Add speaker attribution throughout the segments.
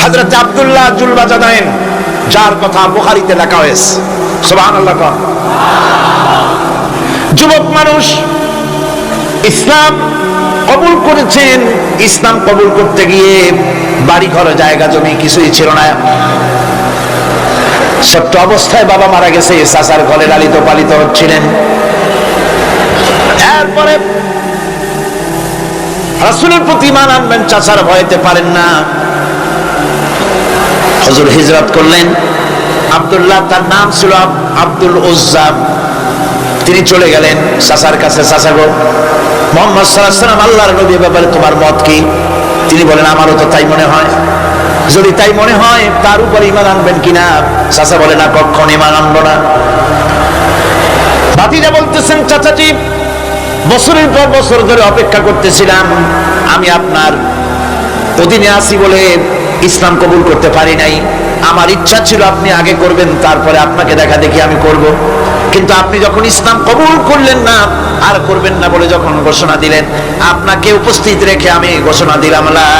Speaker 1: হযরত আব্দুল্লাহ জুলবাজাদাইন, যার কথা বুখারীতে লেখা হয়েছে। সুবহানাল্লাহ। যুবক মানুষ ইসলাম কবুল করেছেন। ইসলাম কবুল করতে গিয়ে বাড়ি ঘর জায়গা জমি কিছুই ছিল না। ছোট্ট অবস্থায় বাবা মারা গেছে, চাচার ঘরে লালিত পালিত হচ্ছিলেন। এরপরে রাসূলের প্রতি ঈমান আনবেন, চাচার ভয়তে পারেন না। হুজুর হিজরত করলেন। আব্দুল্লাহ, তার নাম ছিল আব্দুল উজ্জা। তিনি চলে গেলেন চাচার কাছে। চাচা গো, মুহাম্মদ সাল্লাল্লাহু আলাইহি ওয়াসাল্লাম আল্লাহর নবীর ব্যাপারে তোমার মত কি? তিনি বলেন, আমারও তো তাই মনে হয়। যদি তাই মনে হয় তার উপর ঈমান আনবেন কিনা? চাচা বলে, না, কখনো ঈমান আনবো না। ভাতিজা বলতেছেন, চাচাজি, বছরের পর বছর ধরে অপেক্ষা করতেছিলাম, আমি আপনার অধীনে আছি বলে ইসলাম কবুল করতে পারি নাই। আমার ইচ্ছা ছিল আপনি আগে করবেন, তারপরে আপনাকে দেখা দেখি আমি করব। কিন্তু আপনি যখন ইসলাম কবুল করলেন না, আর করবেন না বলে যখন ঘোষণা দিলেন, আপনাকে উপস্থিত রেখে আমি ঘোষণা দিলাম, লা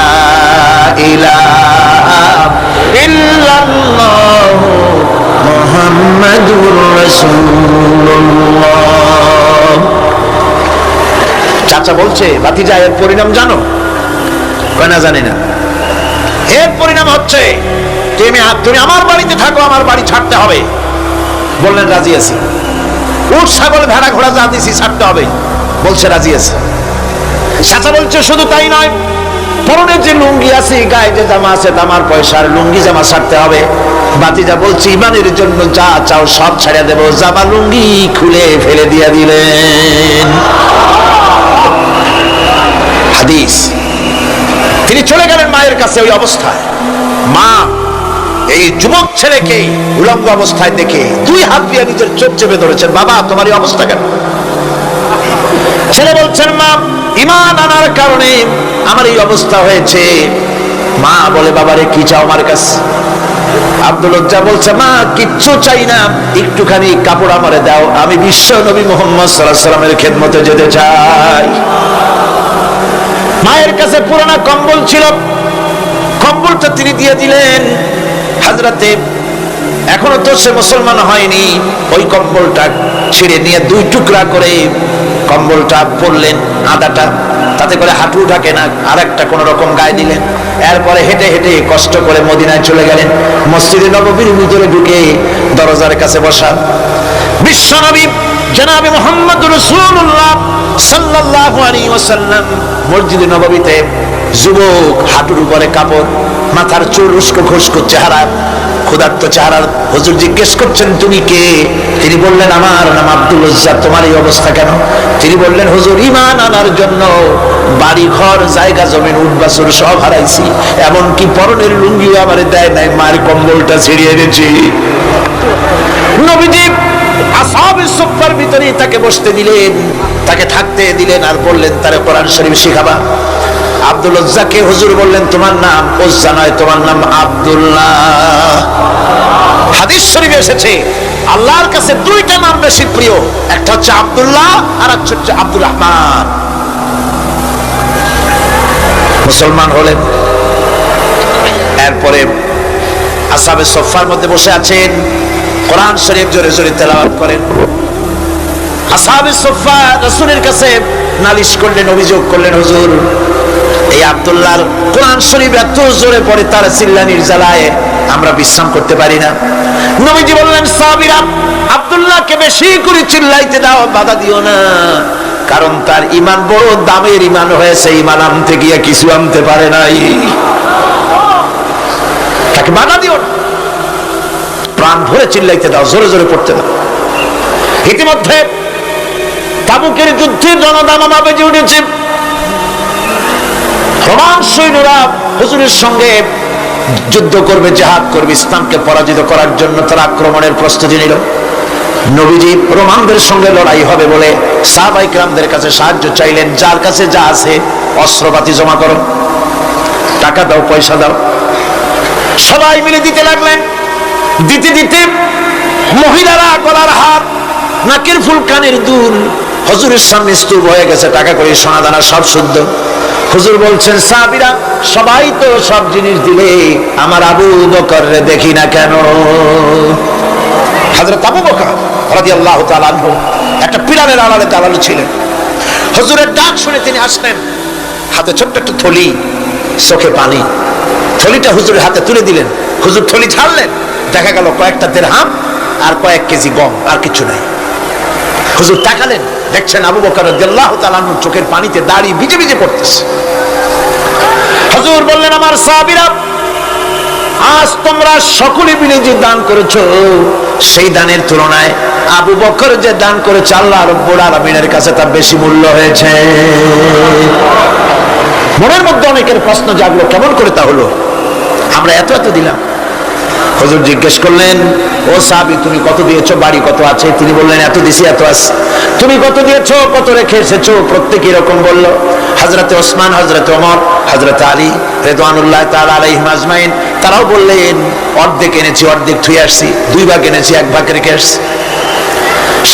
Speaker 1: ইলাহা ইল্লাল্লাহু মুহাম্মাদুর রাসূলুল্লাহ। চাচা বলছে, ভাতিজা, এর পরিণাম জানো? কয় না, জানি না। এর পরিণাম হচ্ছে তুমি আমার বাড়িতে থাকো, আমার বাড়ি ছাড়তে হবে। বললেন, রাজি আছি। উট ছাগল ভেড়া ঘোড়া যা দিছি ছাড়তে হবে। বলছে, রাজি আছে। চাচা বলছে, শুধু তাই নয়, পরনের যে লুঙ্গি আছে, গায়ে যে জামা আছে, আমার পয়সার লুঙ্গি জামা ছাড়তে হবে। ভাতিজা বলছে, ঈমানের জন্য যা চাও সব ছেড়ে দেব। জামা লুঙ্গি খুলে ফেলে দিয়ে দিলেন। হাদিস। তিনি চলে গেলেন মায়ের কাছে ওই অবস্থায়। মা এই যুবক ছেলেকে উলঙ্গ অবস্থায় দেখে দুই হাত দিয়ে নিজের চোখ চেপে ধরেছেন। বাবা, তোমার এই অবস্থা কেন? ছেলে বলছেন, মা, ঈমান আনার কারণে আমার এই অবস্থা হয়েছে। মা বলে, বাবারে, কি চাও আমার কাছে? আব্দুল উজ্জা বলছে, মা, কিচ্ছু চাই না, একটুখানি কাপড় আমারে দাও, আমি বিশ্ব নবী মুহাম্মদ সাল্লাল্লাহু আলাইহি ওয়াসাল্লামের খেদমতে যেতে চাই। মায়ের কাছে পুরানা কম্বল ছিল, কম্বলটা তিনি দিয়ে দিলেন। হযরতে এখনো তো সে মুসলমান হয়নি, ওই কম্বলটা ছিঁড়ে নিয়ে দুই টুকরা করে কম্বলটা পরলেন, আদাটা তাতে করে হাঁটু ঢাকে না, আর একটা কোন রকম গায়ে দিলেন। এরপরে হেঁটে হেঁটে কষ্ট করে মদিনায় চলে গেলেন। মসজিদে নববীর ভিতরে ঢুকে দরজার কাছে বসা বিশ্বনবী জনাবে মুহাম্মদুর রাসূলুল্লাহ সাল্লাল্লাহু আলাইহি ওয়াসাল্লাম মসজিদে নববীতে। যুবক, হাঁটুর উপরে কাপড়, মাথার চুল উস্কো খুস্কো চেহারা, ক্ষুধার্ত চেহারা। হুজুর জিজ্ঞেস করছেন, তুমি কে? তিনি বললেন, আমার নাম আব্দুল উজ্জা। তোমার এই অবস্থা কেন? তিনি বললেন, হুজুর, ঈমান আনার জন্য বাড়ি ঘর জায়গা জমিন উট বাছুর সব হারাইছি, এমনকি পরনের লুঙ্গিও আমারে দেয় নাই, মায়ের কম্বলটা ছিঁড়িয়ে এনেছি। নবীজি আসহাবে সুফফার ভিতরে তাকে বসতে দিলেন, তাকে থাকতে দিলেন, আর বললেন, তারে কোরআন শরীফ শিখাবা। আব্দুল উজ্জাকে হুজুর বললেন, তোমার নাম উজ্জা নয়, তোমার নাম আব্দুল্লাহ। হাদিস শরীফে এসেছে, আল্লাহর কাছে দুইটা নাম বেশি প্রিয়, একটা হচ্ছে আব্দুল্লাহ আর একটা হচ্ছে আব্দুর রহমান। মুসলমান হলেন। এরপরে আসহাবে সুফফার মধ্যে বসে আছেন, কোরআন শরীফ জোরে জোরে তেলাওয়াত করেন। আসহাবে সুফফা রাসূলের কাছে নালিশ করলেন, অভিযোগ করলেন, হুজুর, এই আব্দুল্লাহর কোরআন শরীফ এত জোরে পড়ে, তার চিল্লানির জ্বালায় আমরা বিশ্রাম করতে পারি না। নবীজি বললেন, সাহাবীরা, আব্দুল্লাহকে বেশি করে চিল্লাইতে দাও, বাধা দিও না, কারণ তার ঈমান বড় দামের ঈমান হয়েছে, ঈমান আনতে গিয়ে কিছু আনতে পারে নাই, তাকে বাধা দিও না, প্রাণ ভরে চিল্লাইতে দাও, জোরে জোরে পড়তে দাও। ইতিমধ্যে তাবুকের যুদ্ধে জনদামামা বেজে উঠেছে। রোমান সৈন্যরা হুজুরের সঙ্গে যুদ্ধ করবে, জিহাদ করবে, ইসলামকে পরাজিত করার জন্য তারা আক্রমণের প্রস্তুতি নিল। নবীজি রোমানদের সঙ্গে লড়াই হবে বলে সাহাবায়ে কেরামদের কাছে সাহায্য চাইলেন। যার কাছে যা আছে অস্ত্রপাতি জমা করো, টাকা দাও, পয়সা দাও। সবাই মিলে দিতে লাগলেন। দিতে দিতে মহিলারা গলার হার, নাকের ফুল, কানের দুল হুজুরের সামনে স্তূপ হয়ে গেছে, টাকা করে সোনা দানা সব শুদ্ধ। হুজুর বলছেন সাহাবীরা সবাই তো সব জিনিস দিলে, আমার আবু বকররে দেখি না কেন? হযরত আবু বকর রাদিয়াল্লাহু তাআলা আনহু একটা পিলারের আড়ালে দাঁড়ানো ছিলেন। হুজুরের ডাক শুনে তিনি আসলেন, হাতে ছোট্ট একটা থলি, চোখে পানি। থলিটা হুজুরের হাতে তুলে দিলেন। হুজুর থলি ছাড়লেন, দেখা গেল কয়েকটা দিরহাম আর কয়েক কেজি গম, আর কিছু নাই। হুজুর তাকালেন, দেখছেন আবু বকর রাদিয়াল্লাহু তাআলা আনহু চোখের পানিতে দাড়ি ভিজে ভিজে পড়তেছে। হুজুর বললেন, আমার সাহাবীরা, আজ তোমরা সকলে মিলে যে দান করেছো, সেই দানের তুলনায় আবু বকর যে দান করেছে আল্লাহ রাব্বুল আলামিনের কাছে তা বেশি মূল্য হয়েছে। মনের মধ্যে অনেকের প্রশ্ন জাগলো, কেমন করে তা হলো? আমরা এত এত দিলাম। হুজুর জিজ্ঞেস করলেন, ও সাহাবী, তুমি কত দিয়েছো, বাড়ি কত আছে? তিনি বললেন, এত দিছি, এত আছে। তুমি কত দিয়েছো, কত রেখে এসেছো? প্রত্যেকে এরকম বলল। হযরতে ওসমান, হযরতে ওমর, হযরতে আলী রিদওয়ানুল্লাহ তাআলা আলাইহিম আজমাইন, তারাও বললেন, অর্ধেক এনেছি, অর্ধেক থুয়ে আসছি, 2 ভাগ এনেছি, 1 ভাগ রেখে আসছি।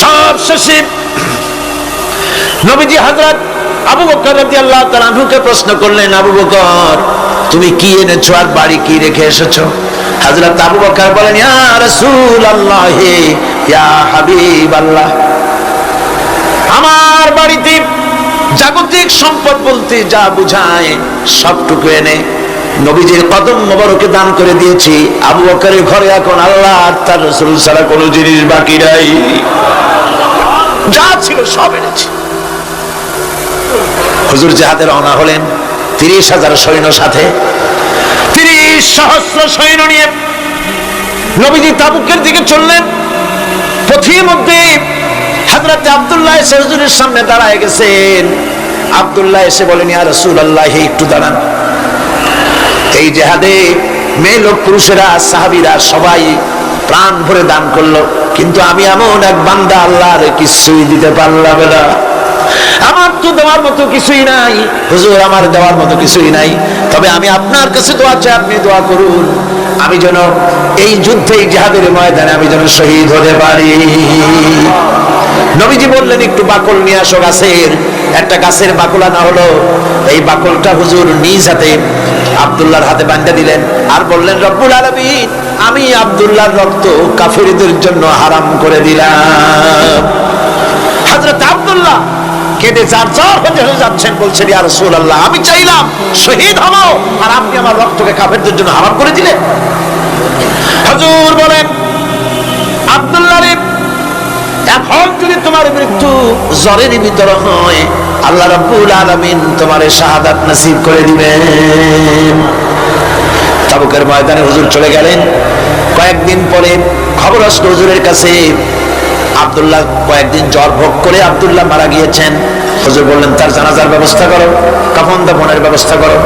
Speaker 1: সব শেষে নবীজি হযরত আবু বকর রাদিয়াল্লাহু তাআলা আনহুকে প্রশ্ন করলেন, আবু বকর, তুমি কি এনেছো আর বাড়ি কি রেখে এসেছো? হযরত আবু বকর বলেন, ইয়া রাসূলুল্লাহ, ইয়া হাবিবাল্লাহ, আমার বাড়িতে জাগতিক সম্পদ বলতে যা বুঝায় সবটুকু এনে নবীজির কদম মোবারকে দান করে দিয়েছি। আবু বকরের ঘরে এখন আল্লাহ আর তার রাসূল ছাড়া কোনো জিনিস বাকি নাই, যা ছিল সব এনেছি। হুজুর জিহাদে রওনা হলেন 30,000 সৈন্য সাথে, 30 সহস্র সৈন্য নিয়ে নবীজি তাবুকের দিকে চললেন। পথের মধ্যে হযরত আব্দুল্লাহ এসে হুজুরের সামনে দাঁড়ায় গেছেন। আব্দুল্লাহ এসে বলেন, ইয়া রাসূলুল্লাহ, একটু দাঁড়ান। এই জিহাদে মেয়ে লোক, পুরুষেরা, সাহাবীরা সবাই প্রাণ ভরে দান করলো, কিন্তু আমি এমন এক বান্দা, আল্লাহর কিছুই দিতে পারলাম না। আমার তো দেওয়ার মতো কিছুই নাই হুজুর, আমার দেওয়ার মতো কিছুই নাই। তবে আমি আপনার কাছে দোয়া চাই, আপনি দোয়া করুন, আমি যেন এই যুদ্ধে, এই জিহাদের ময়দানে আমি যেন শহীদ হতে পারি। নবীজি বললেন, একটু বাকল নিয়ে আসো গাছের। একটা গাছের বাকল আনা হলো। এই বাকলটা হুজুর নিজ হাতে আব্দুল্লাহর হাতে বাঁধা দিলেন আর বললেন, রব্বুল আলামিন, আমি আব্দুল্লাহর রক্ত কাফিরদের জন্য হারাম করে দিলাম। হযরত আব্দুল্লাহ কেঁদে জারজার হয়ে যাচ্ছেন, বলছেন, ইয়া রাসূলুল্লাহ, আমি চাইলাম শহীদ হব, আর আপনি আমার রক্তকে কাফেরদের জন্য হারাম করে দিলেন। হুজুর বলেন, আব্দুল্লাহ রে, এখন যদি তোমার মৃত্যু জ্বরের ভিতরে হয়, আল্লাহ রাব্বুল আলামিন তোমারে শাহাদাত নসিব করে দিবেন। তাবুকের ময়দানে হুজুর চলে গেলেন। কয়েকদিন পরে খবর আসলো হুজুরের কাছে, আব্দুল্লাহ কয়েকদিন জ্বর ভোগ করে আব্দুল্লাহ মারা গিয়েছেন। হুজুর বললেন, তার জানাজার ব্যবস্থা করো, কাফন দাফনের ব্যবস্থা করো।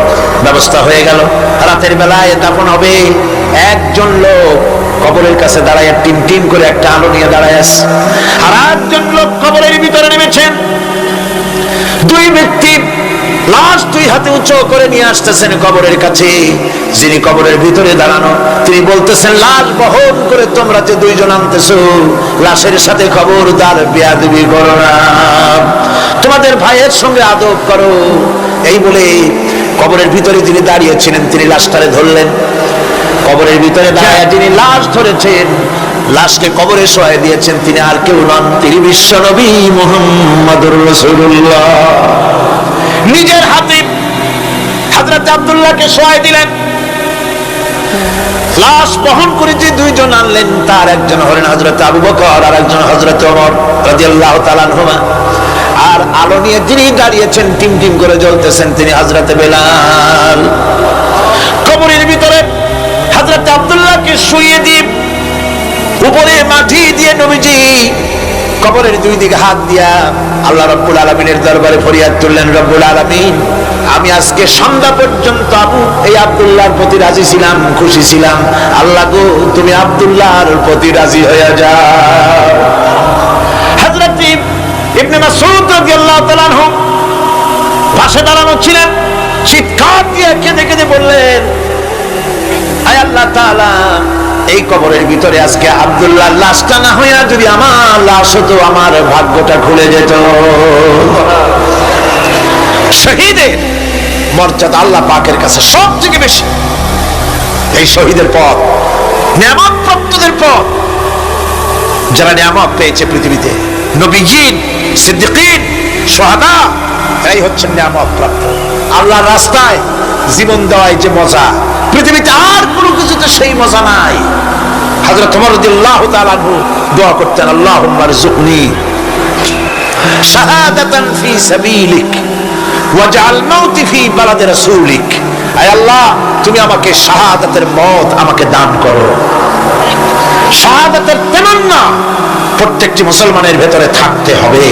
Speaker 1: ব্যবস্থা হয়ে গেল। রাতের বেলায় দাফন হবে। একজন লোক কবরের কাছে দাঁড়ায় টিম টিম করে একটা আলো নিয়ে দাঁড়ায় আছে, আর একজন লোক কবরের ভিতরে নেমেছেন। 2 ব্যক্তি লাশ 2 হাতে উঁচু করে নিয়ে আসতেছেন কবরের কাছে। যিনি কবরের ভিতরে দাঁড়ানো, তিনি বলতেছেন, লাশ বহন করে তোমরা যে 2 জন আনতেছো, লাশের সাথে খবরদার বেয়াদবি করো না, তোমাদের ভাইয়ের সঙ্গে আদব করো। এই বলে কবরের ভিতরে যিনি দাঁড়িয়েছিলেন, তিনি লাশটারে ধরলেন। কবরের ভিতরে দাঁড়ায় যিনি লাশ ধরেছেন, লাশকে কবরে শোয়াই দিয়েছেন, তিনি আর কেউ নন, তিনি বিশ্ব নবী মুহাম্মদুর রাসূলুল্লাহ। নিজের হাতে হযরত আব্দুল্লাহকে শোয়াই দিলেন। লাশ বহন করে যে 2 জন আনলেন, তার একজন হলেন হযরত আবু বকর, আর একজন হযরত ওমর রাদিয়াল্লাহু তাআলা আনহুমা। আর আলো নিয়ে যিনি দাঁড়িয়েছেন, টিম টিম করে জ্বলতেছেন, তিনি হযরত বেলাল। কবরের ভিতরে হযরত আব্দুল্লাহকে শুইয়ে দিয়ে উপরে মাটি দিয়ে নবীজি কবরের 2 দিকে হাত দিয়া আল্লাহ রাব্বুল আলামিনের দরবারে ফরিয়াদ তুললেন, রব্বুল আলামিন, আমি আজকে সন্ধ্যা পর্যন্ত এই আব্দুল্লাহর প্রতি রাজি ছিলাম, খুশি ছিলাম। আল্লাহ গো, তুমি আব্দুল্লাহর প্রতি রাজি হয়ে যাও। হযরত ইবনে মাসউদ রাদিয়াল্লাহু তাআলা আনহু পাশে দাঁড়ানো ছিলেন। চিৎকার দিয়ে কেঁদে কেঁদে বললেন, আয় আল্লাহ তাআলা, এই কবরের ভিতরে আজকে আব্দুল্লাহর লাশটা না হইয়া যদি আমার লাশ হতো, আমার ভাগ্যটা খুলে যেত। শহীদের মর্যাদা আল্লাহ পাকের কাছে সব থেকে বেশি। এই শহীদের পথ, নিয়ামত প্রাপ্তদের পথ, যারা নিয়ামত পেয়েছে পৃথিবীতে, নবীজিন, সিদ্দিকিন, শুহাদা, এরাই হচ্ছেন নিয়ামত প্রাপ্ত। আল্লাহর রাস্তায় জীবন দেওয়াই যে মজা, পৃথিবীতে আর কোনো কিছুতে সেই মজা নাই। হযরত ওমর রাদিয়াল্লাহু তাআলা আনহু দোয়া করতেন, আল্লাহুম্মা রযুকনি শাহাদাতান ফি সাবিলিক ওয়াজআল মাউতি ফি বালাদি রাসূলিক। আয় আল্লাহ, তুমি আমাকে শাহাদাতের মওত আমাকে দান করো। শাহাদাতের তামান্না প্রত্যেকটি মুসলমানের ভেতরে থাকতে হবে।